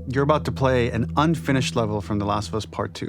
You're about to play an unfinished level from The Last of Us Part 2.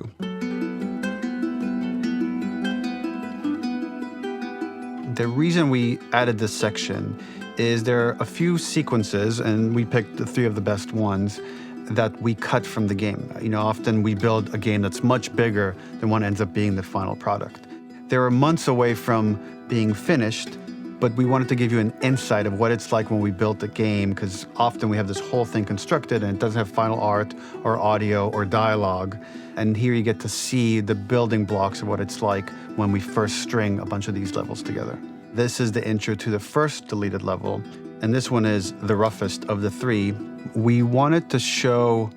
The reason we added this section is there are a few sequences, and we picked the 3 of the best ones, that we cut from the game. Often we build a game that's much bigger than what ends up being the final product. They were months away from being finished, but we wanted to give you an insight of what it's like when we built a game, because often we have this whole thing constructed and it doesn't have final art or audio or dialogue. And here you get to see the building blocks of what it's like when we first string a bunch of these levels together. This is the intro to the first deleted level, and this one is the roughest of the 3. We wanted to show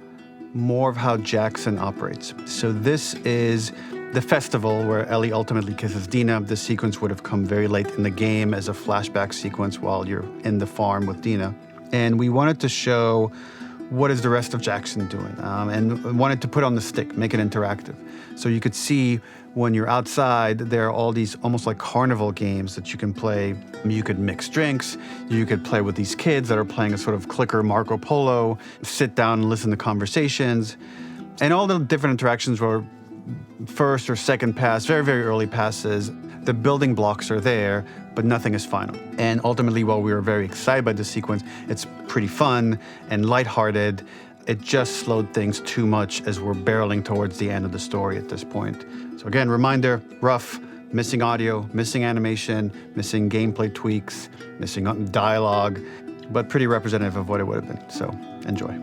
more of how Jackson operates. So this is the festival where Ellie ultimately kisses Dina. This sequence would have come very late in the game as a flashback sequence while you're in the farm with Dina. And we wanted to show what is the rest of Jackson doing, and wanted to put on the stick, make it interactive. So you could see when you're outside, there are all these almost like carnival games that you can play. You could mix drinks, you could play with these kids that are playing a sort of clicker Marco Polo, sit down and listen to conversations. And all the different interactions were first or second pass, very, very early passes. The building blocks are there, but nothing is final. And ultimately, while we were very excited by this sequence, it's pretty fun and lighthearted. It just slowed things too much as we're barreling towards the end of the story at this point. So again, reminder, rough, missing audio, missing animation, missing gameplay tweaks, missing dialogue, but pretty representative of what it would have been. So enjoy.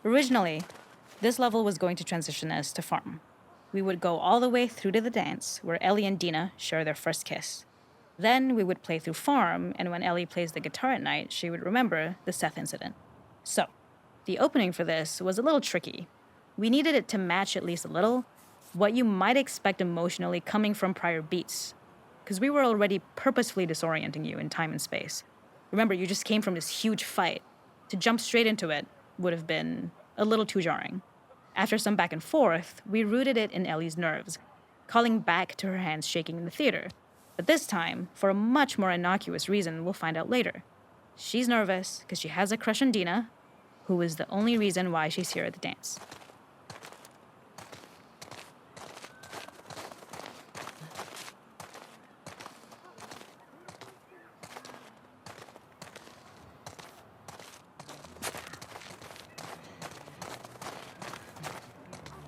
Originally, this level was going to transition us to farm. We would go all the way through to the dance, where Ellie and Dina share their first kiss. Then we would play through farm, and when Ellie plays the guitar at night, she would remember the Seth incident. So, the opening for this was a little tricky. We needed it to match at least a little what you might expect emotionally coming from prior beats, because we were already purposefully disorienting you in time and space. Remember, you just came from this huge fight. To jump straight into it would have been a little too jarring. After some back and forth, we rooted it in Ellie's nerves, calling back to her hands shaking in the theater. But this time, for a much more innocuous reason we'll find out later. She's nervous because she has a crush on Dina, who is the only reason why she's here at the dance.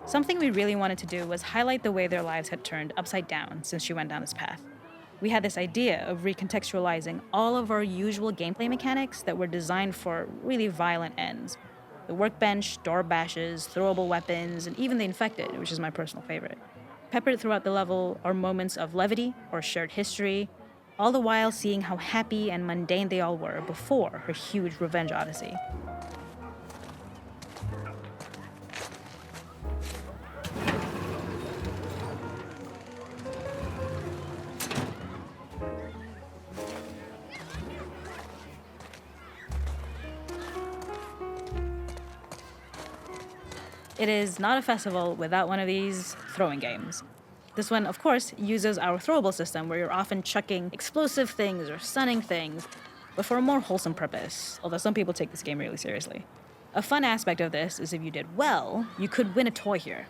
Something we really wanted to do was highlight the way their lives had turned upside down since she went down this path. We had this idea of recontextualizing all of our usual gameplay mechanics that were designed for really violent ends. The workbench, door bashes, throwable weapons, and even the infected, which is my personal favorite. Peppered throughout the level are moments of levity or shared history, all the while seeing how happy and mundane they all were before her huge revenge odyssey. It is not a festival without one of these throwing games. This one, of course, uses our throwable system where you're often chucking explosive things or stunning things, but for a more wholesome purpose, although some people take this game really seriously. A fun aspect of this is if you did well, you could win a toy here.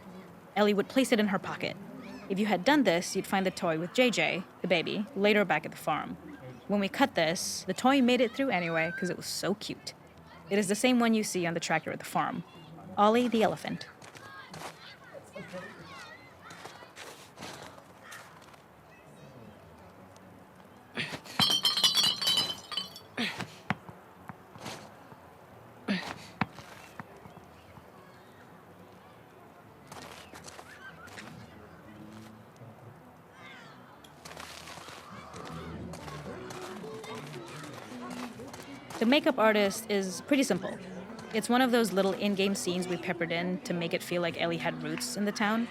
Ellie would place it in her pocket. If you had done this, you'd find the toy with JJ, the baby, later back at the farm. When we cut this, the toy made it through anyway because it was so cute. It is the same one you see on the tractor at the farm. Ollie the elephant. The makeup artist is pretty simple. It's one of those little in-game scenes we peppered in to make it feel like Ellie had roots in the town.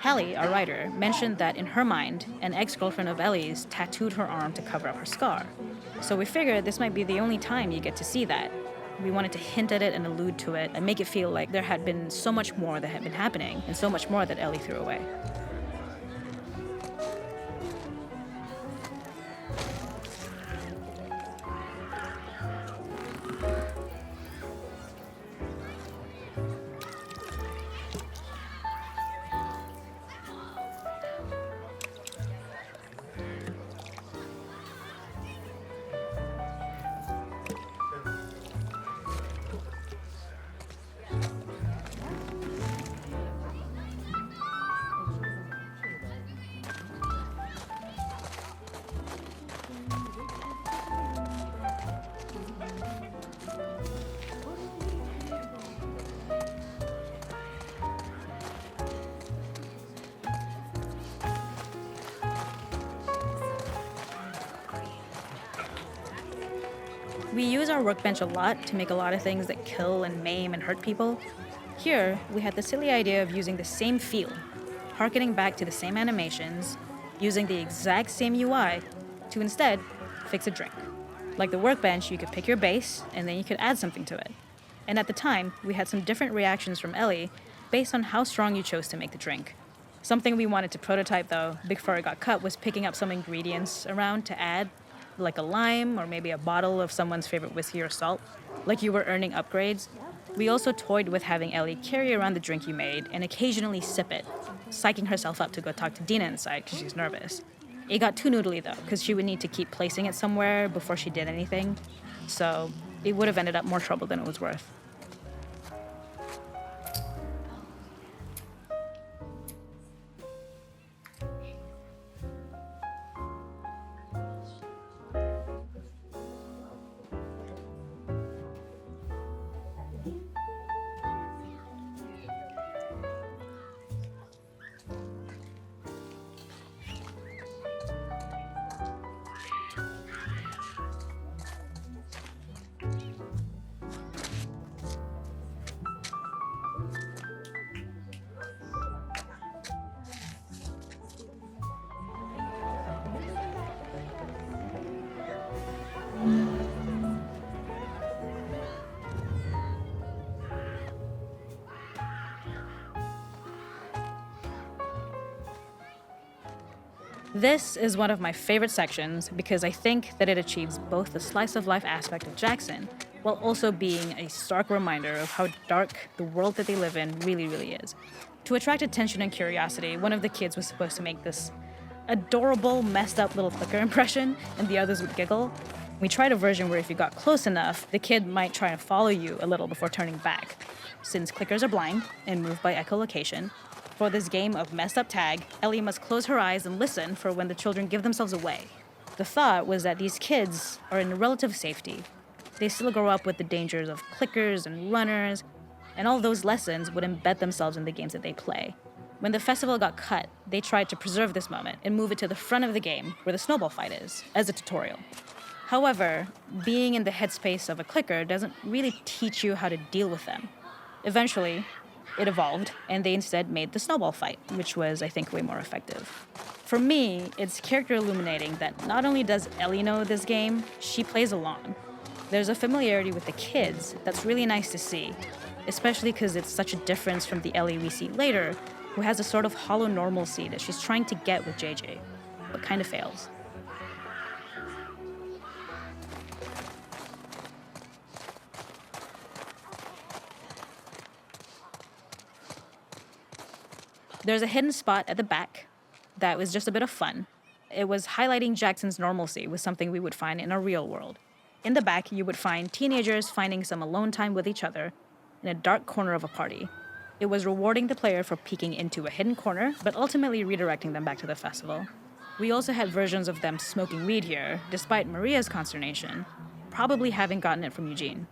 Hallie, our writer, mentioned that in her mind, an ex-girlfriend of Ellie's tattooed her arm to cover up her scar. So we figured this might be the only time you get to see that. We wanted to hint at it and allude to it and make it feel like there had been so much more that had been happening and so much more that Ellie threw away. We use our workbench a lot to make a lot of things that kill and maim and hurt people. Here, we had the silly idea of using the same feel, harkening back to the same animations, using the exact same UI to instead fix a drink. Like the workbench, you could pick your base and then you could add something to it. And at the time, we had some different reactions from Ellie based on how strong you chose to make the drink. Something we wanted to prototype though, before it got cut, was picking up some ingredients around to add, like a lime or maybe a bottle of someone's favorite whiskey or salt, like you were earning upgrades. We also toyed with having Ellie carry around the drink you made and occasionally sip it, psyching herself up to go talk to Dina inside because she's nervous. It got too noodly though, because she would need to keep placing it somewhere before she did anything, so it would have ended up more trouble than it was worth. This is one of my favorite sections because I think that it achieves both the slice of life aspect of Jackson while also being a stark reminder of how dark the world that they live in really, really is. To attract attention and curiosity, one of the kids was supposed to make this adorable, messed up little clicker impression, and the others would giggle. We tried a version where if you got close enough, the kid might try to follow you a little before turning back. Since clickers are blind and move by echolocation, for this game of messed up tag, Ellie must close her eyes and listen for when the children give themselves away. The thought was that these kids are in relative safety. They still grow up with the dangers of clickers and runners, and all those lessons would embed themselves in the games that they play. When the festival got cut, they tried to preserve this moment and move it to the front of the game where the snowball fight is, as a tutorial. However, being in the headspace of a clicker doesn't really teach you how to deal with them. Eventually, it evolved, and they instead made the snowball fight, which was, I think, way more effective. For me, it's character illuminating that not only does Ellie know this game, she plays along. There's a familiarity with the kids that's really nice to see, especially because it's such a difference from the Ellie we see later, who has a sort of hollow normalcy that she's trying to get with JJ, but kind of fails. There's a hidden spot at the back that was just a bit of fun. It was highlighting Jackson's normalcy with something we would find in a real world. In the back, you would find teenagers finding some alone time with each other in a dark corner of a party. It was rewarding the player for peeking into a hidden corner, but ultimately redirecting them back to the festival. We also had versions of them smoking weed here, despite Maria's consternation, probably having gotten it from Eugene.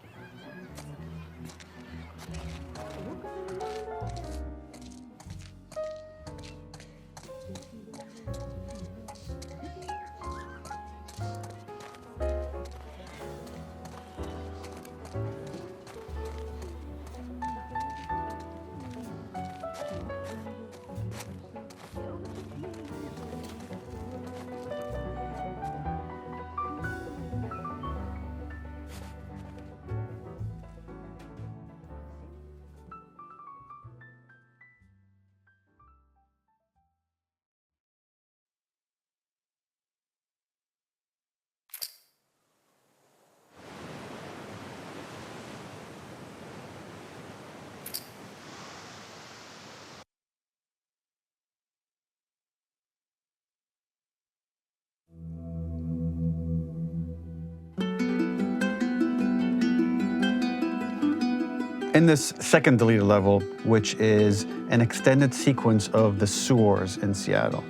In this second deleted level, which is an extended sequence of the sewers in Seattle,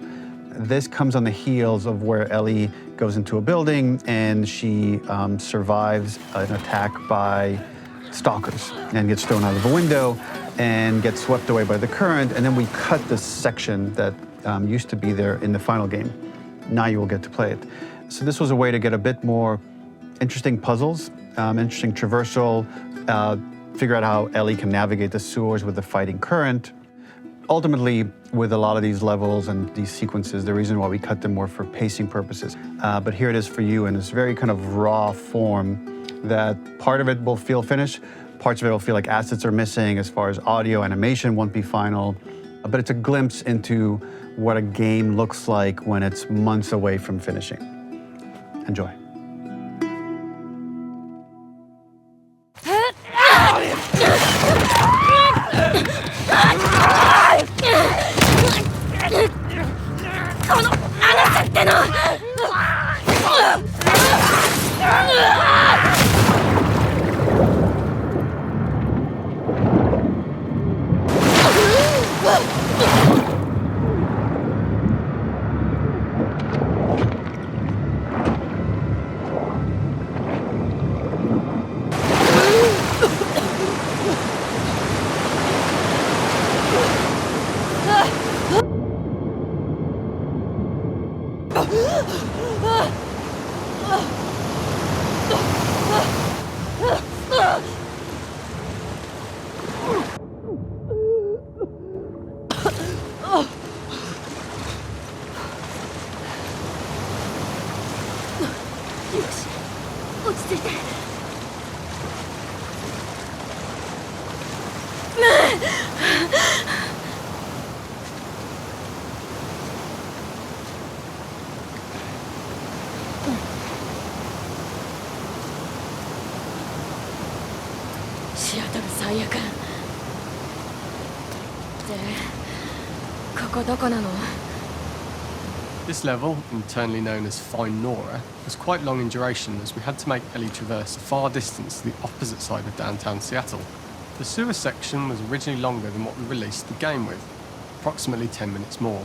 this comes on the heels of where Ellie goes into a building and she survives an attack by stalkers and gets thrown out of a window and gets swept away by the current. And then we cut this section that used to be there in the final game. Now you will get to play it. So this was a way to get a bit more interesting puzzles, interesting traversal, figure out how Ellie can navigate the sewers with the fighting current. Ultimately, with a lot of these levels and these sequences, the reason why we cut them were for pacing purposes. But here it is for you in this very kind of raw form that part of it will feel finished, parts of it will feel like assets are missing as far as audio, animation won't be final. But it's a glimpse into what a game looks like when it's months away from finishing. Enjoy. This level, internally known as Find Nora, was quite long in duration as we had to make Ellie traverse a far distance to the opposite side of downtown Seattle. The sewer section was originally longer than what we released the game with, approximately 10 minutes more.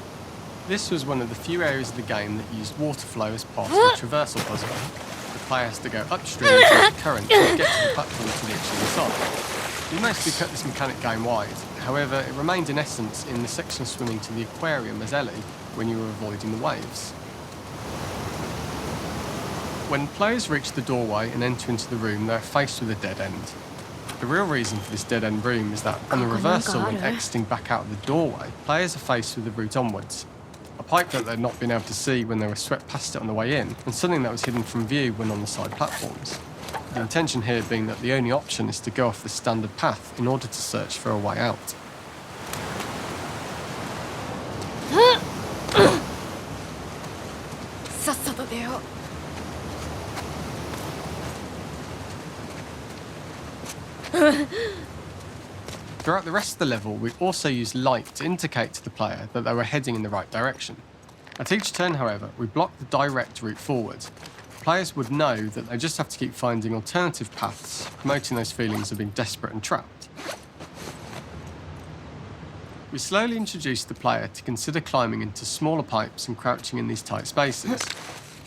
This was one of the few areas of the game that used water flow as part of the traversal puzzle. The player has to go upstream to the current to get to the platform to reach the other side. We mostly cut this mechanic game-wide, however it remained in essence in the section swimming to the aquarium as Ellie when you were avoiding the waves. When players reach the doorway and enter into the room, they're faced with a dead end. The real reason for this dead-end room is that on the reversal when exiting back out of the doorway, players are faced with the route onwards. A pipe that they'd not been able to see when they were swept past it on the way in, and something that was hidden from view when on the side platforms. The intention here being that the only option is to go off the standard path in order to search for a way out. Throughout the rest of the level, we also used light to indicate to the player that they were heading in the right direction. At each turn, however, we blocked the direct route forward. Players would know that they just have to keep finding alternative paths, promoting those feelings of being desperate and trapped. We slowly introduced the player to consider climbing into smaller pipes and crouching in these tight spaces.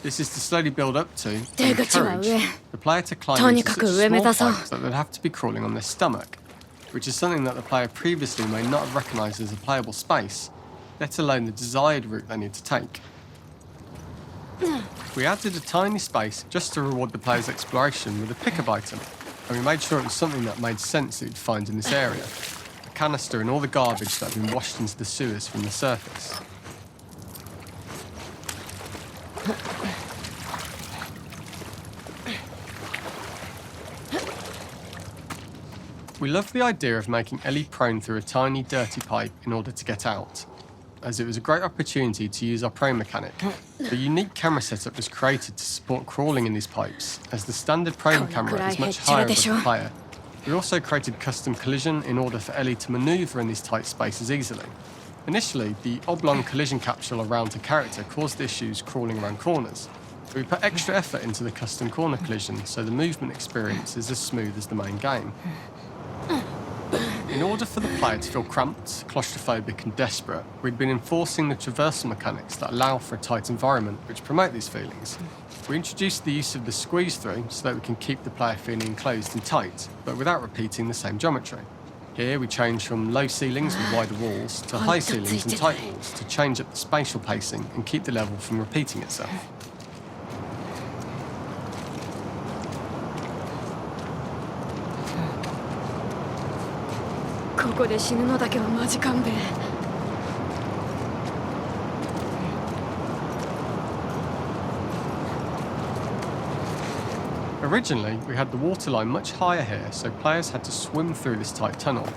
This is to slowly build up to and encourage the player to climb into such small pipes that they'd have to be crawling on their stomach, which is something that the player previously may not have recognised as a playable space, let alone the desired route they need to take. We added a tiny space just to reward the player's exploration with a pickup item, and we made sure it was something that made sense that you'd find in this area. A canister and all the garbage that had been washed into the sewers from the surface. We loved the idea of making Ellie prone through a tiny, dirty pipe in order to get out, as it was a great opportunity to use our prone mechanic. The unique camera setup was created to support crawling in these pipes, as the standard prone camera is much higher above the player. We also created custom collision in order for Ellie to manoeuvre in these tight spaces easily. Initially, the oblong collision capsule around her character caused issues crawling around corners. We put extra effort into the custom corner collision, so the movement experience is as smooth as the main game. In order for the player to feel cramped, claustrophobic and desperate, we'd been enforcing the traversal mechanics that allow for a tight environment which promote these feelings. We introduced the use of the squeeze-through so that we can keep the player feeling enclosed and tight, but without repeating the same geometry. Here we change from low ceilings with wider walls to high ceilings and tight walls to change up the spatial pacing and keep the level from repeating itself. ここで死ぬのだけはマジ勘弁。Originally, we had the water line much higher here, so players had to swim through this tight tunnel.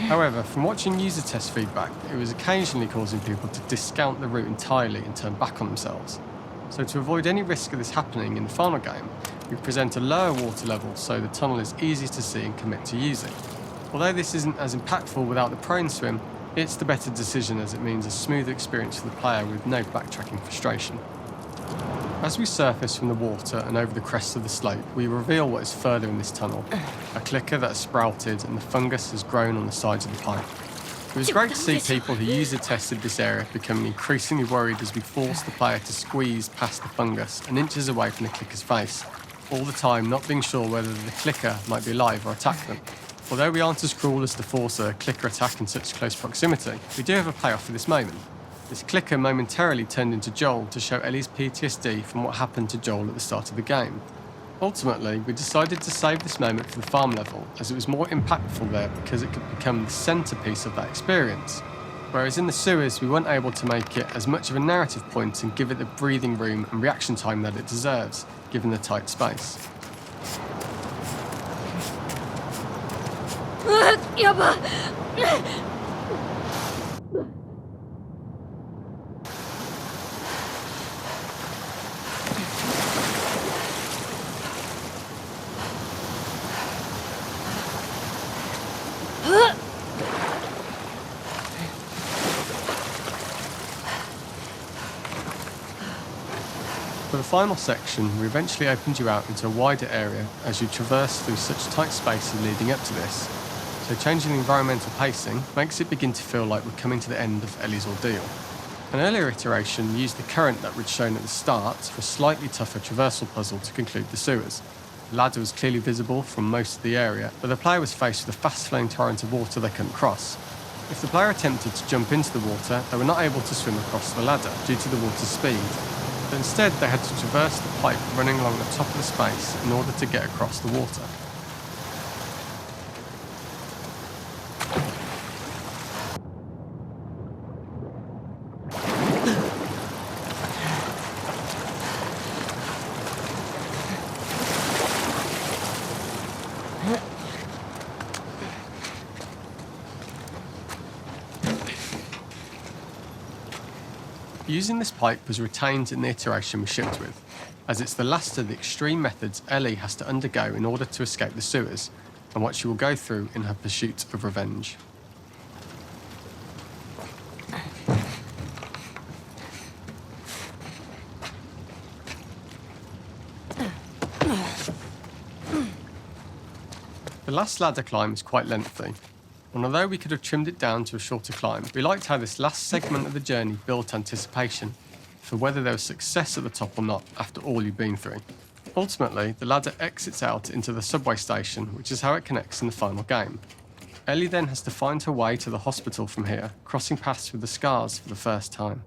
However, from watching user test feedback, it was occasionally causing people to discount the route entirely and turn back on themselves. So to avoid any risk of this happening in the final game, we present a lower water level so the tunnel is easy to see and commit to using. Although this isn't as impactful without the prone swim, it's the better decision as it means a smoother experience for the player with no backtracking frustration. As we surface from the water and over the crest of the slope, we reveal what is further in this tunnel, a clicker that has sprouted and the fungus has grown on the sides of the pipe. It was great to see people who user tested this area becoming increasingly worried as we forced the player to squeeze past the fungus and inches away from the clicker's face, all the time not being sure whether the clicker might be alive or attack them. Although we aren't as cruel as to force a clicker attack in such close proximity, we do have a payoff for this moment. This clicker momentarily turned into Joel to show Ellie's PTSD from what happened to Joel at the start of the game. Ultimately, we decided to save this moment for the farm level, as it was more impactful there because it could become the centrepiece of that experience. Whereas in the sewers, we weren't able to make it as much of a narrative point and give it the breathing room and reaction time that it deserves, given the tight space. やば。For the final section, we eventually opened you out into a wider area as you traverse through such tight spaces leading up to this. So changing the environmental pacing makes it begin to feel like we're coming to the end of Ellie's ordeal. An earlier iteration used the current that we'd shown at the start for a slightly tougher traversal puzzle to conclude the sewers. The ladder was clearly visible from most of the area, but the player was faced with a fast-flowing torrent of water they couldn't cross. If the player attempted to jump into the water, they were not able to swim across the ladder due to the water's speed. But instead, they had to traverse the pipe running along the top of the space in order to get across the water. Using this pipe was retained in the iteration we shipped with, as it's the last of the extreme methods Ellie has to undergo in order to escape the sewers, and what she will go through in her pursuit of revenge. The last ladder climb is quite lengthy, and although we could have trimmed it down to a shorter climb, we liked how this last segment of the journey built anticipation for whether there was success at the top or not after all you've been through. Ultimately, the ladder exits out into the subway station, which is how it connects in the final game. Ellie then has to find her way to the hospital from here, crossing paths with the scars for the first time.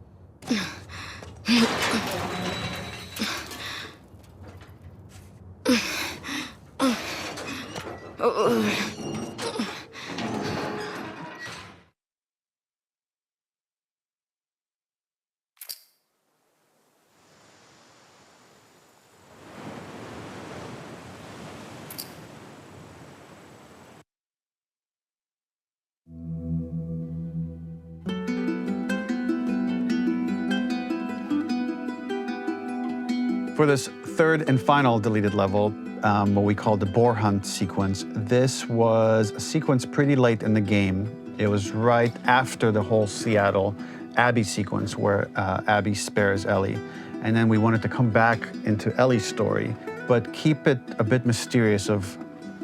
For this third and final deleted level, what we call the boar hunt sequence, this was a sequence pretty late in the game. It was right after the whole Seattle Abby sequence where Abby spares Ellie. And then we wanted to come back into Ellie's story, but keep it a bit mysterious of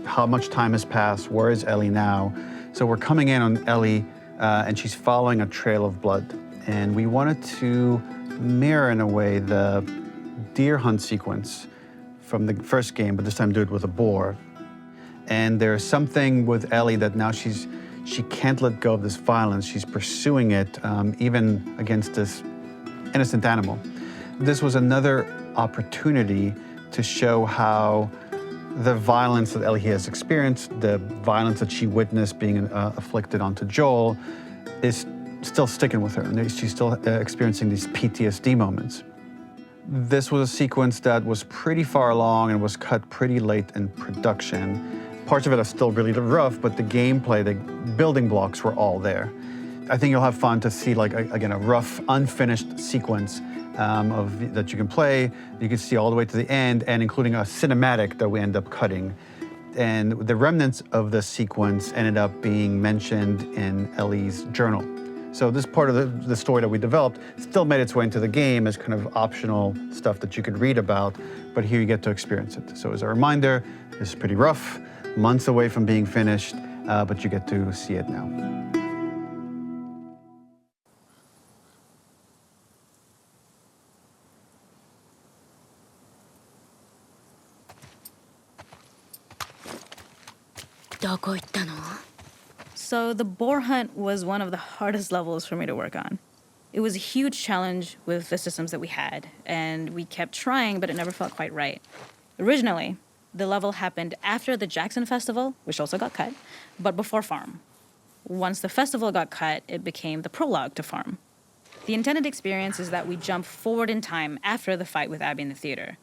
how much time has passed, where is Ellie now? So we're coming in on Ellie, and she's following a trail of blood. And we wanted to mirror, in a way, the deer hunt sequence from the first game, but this time do it with a boar. And there's something with Ellie that now she can't let go of this violence. She's pursuing it, even against this innocent animal. This was another opportunity to show how the violence that Ellie has experienced, the violence that she witnessed being afflicted onto Joel, is still sticking with her, and she's still experiencing these PTSD moments. This was a sequence that was pretty far along and was cut pretty late in production. Parts of it are still really rough, but the gameplay, the building blocks were all there. I think you'll have fun to see, like, again, a rough, unfinished sequence that you can play. You can see all the way to the end, and including a cinematic that we end up cutting. And the remnants of the sequence ended up being mentioned in Ellie's journal. So this part of the story that we developed still made its way into the game as kind of optional stuff that you could read about, but here you get to experience it. So as a reminder, this is pretty rough, months away from being finished, but you get to see it now. So the boar hunt was one of the hardest levels for me to work on. It was a huge challenge with the systems that we had, and we kept trying, but it never felt quite right. Originally, the level happened after the Jackson Festival, which also got cut, but before Farm. Once the festival got cut, it became the prologue to Farm. The intended experience is that we jump forward in time after the fight with Abby in the theater.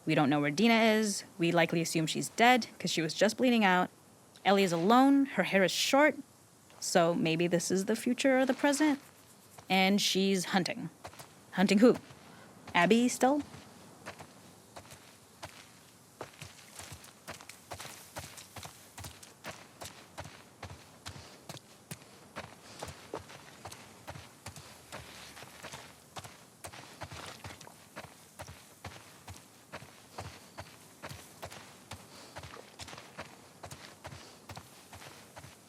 We don't know where Dina is. We likely assume she's dead because she was just bleeding out. Ellie is alone. Her hair is short. So maybe this is the future or the present. And she's hunting. Hunting who? Abby still?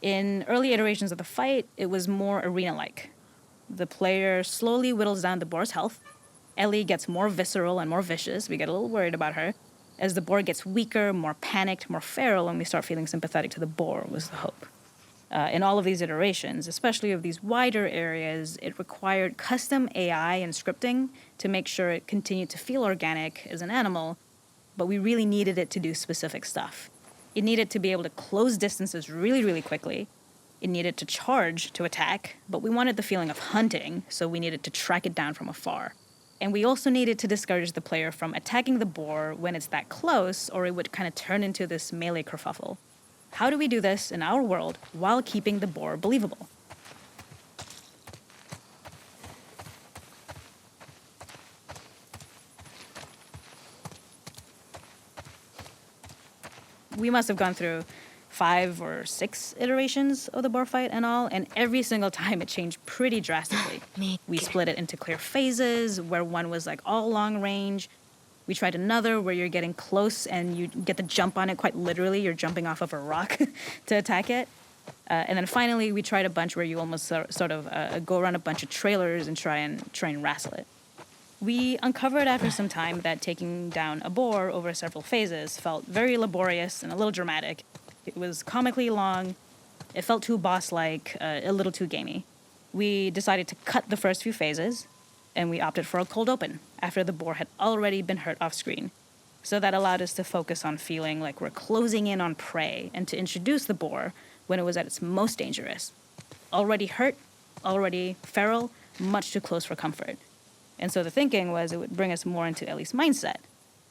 In early iterations of the fight, it was more arena-like. The player slowly whittles down the boar's health. Ellie gets more visceral and more vicious. We get a little worried about her. As the boar gets weaker, more panicked, more feral, and we start feeling sympathetic to the boar was the hope. In all of these iterations, especially of these wider areas, it required custom AI and scripting to make sure it continued to feel organic as an animal, but we really needed it to do specific stuff. It needed to be able to close distances really, really quickly. It needed to charge to attack, but we wanted the feeling of hunting, so we needed to track it down from afar. And we also needed to discourage the player from attacking the boar when it's that close, or it would kind of turn into this melee kerfuffle. How do we do this in our world while keeping the boar believable? We must have gone through 5 or 6 iterations of the boar fight and all, and every single time it changed pretty drastically. We split it into clear phases, where one was like all long range. We tried another where you're getting close and you get the jump on it quite literally. You're jumping off of a rock to attack it. And then finally, we tried a bunch where you almost sort of go around a bunch of trailers and try and wrestle it. We uncovered after some time that taking down a boar over several phases felt very laborious and a little dramatic. It was comically long, it felt too boss-like, a little too gamey. We decided to cut the first few phases, and we opted for a cold open after the boar had already been hurt off-screen. So that allowed us to focus on feeling like we're closing in on prey and to introduce the boar when it was at its most dangerous. Already hurt, already feral, much too close for comfort. And so the thinking was it would bring us more into Ellie's mindset.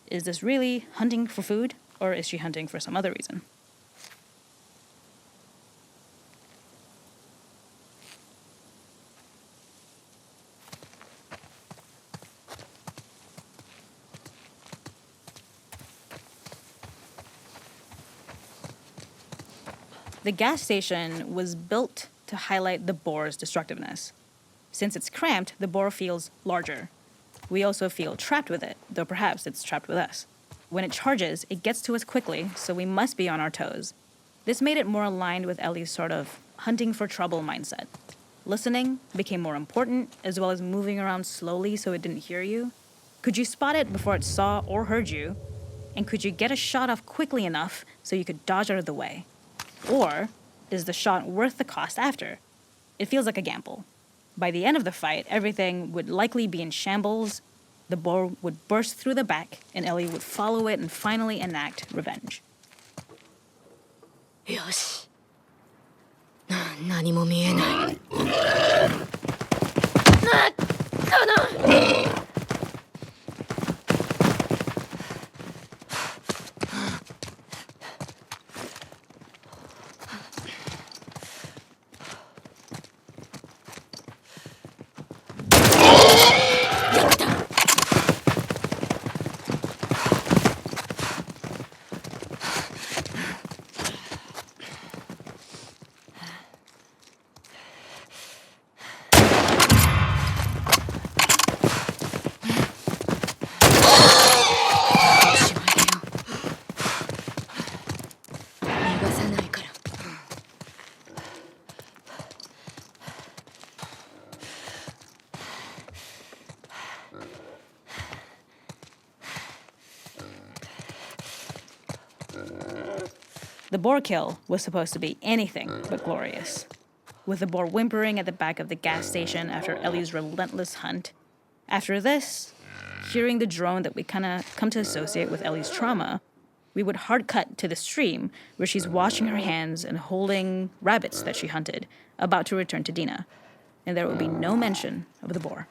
Is this really hunting for food, or is she hunting for some other reason? The gas station was built to highlight the boar's destructiveness. Since it's cramped, the boar feels larger. We also feel trapped with it, though perhaps it's trapped with us. When it charges, it gets to us quickly, so we must be on our toes. This made it more aligned with Ellie's sort of hunting for trouble mindset. Listening became more important, as well as moving around slowly so it didn't hear you. Could you spot it before it saw or heard you? And could you get a shot off quickly enough so you could dodge out of the way? Or is the shot worth the cost after? It feels like a gamble. By the end of the fight, everything would likely be in shambles. The boar would burst through the back, and Ellie would follow it and finally enact revenge. よし。何も見えない。The boar kill was supposed to be anything but glorious. With the boar whimpering at the back of the gas station after Ellie's relentless hunt. After this, hearing the drone that we kind of come to associate with Ellie's trauma, we would hard cut to the stream where she's washing her hands and holding rabbits that she hunted, about to return to Dina. And there would be no mention of the boar.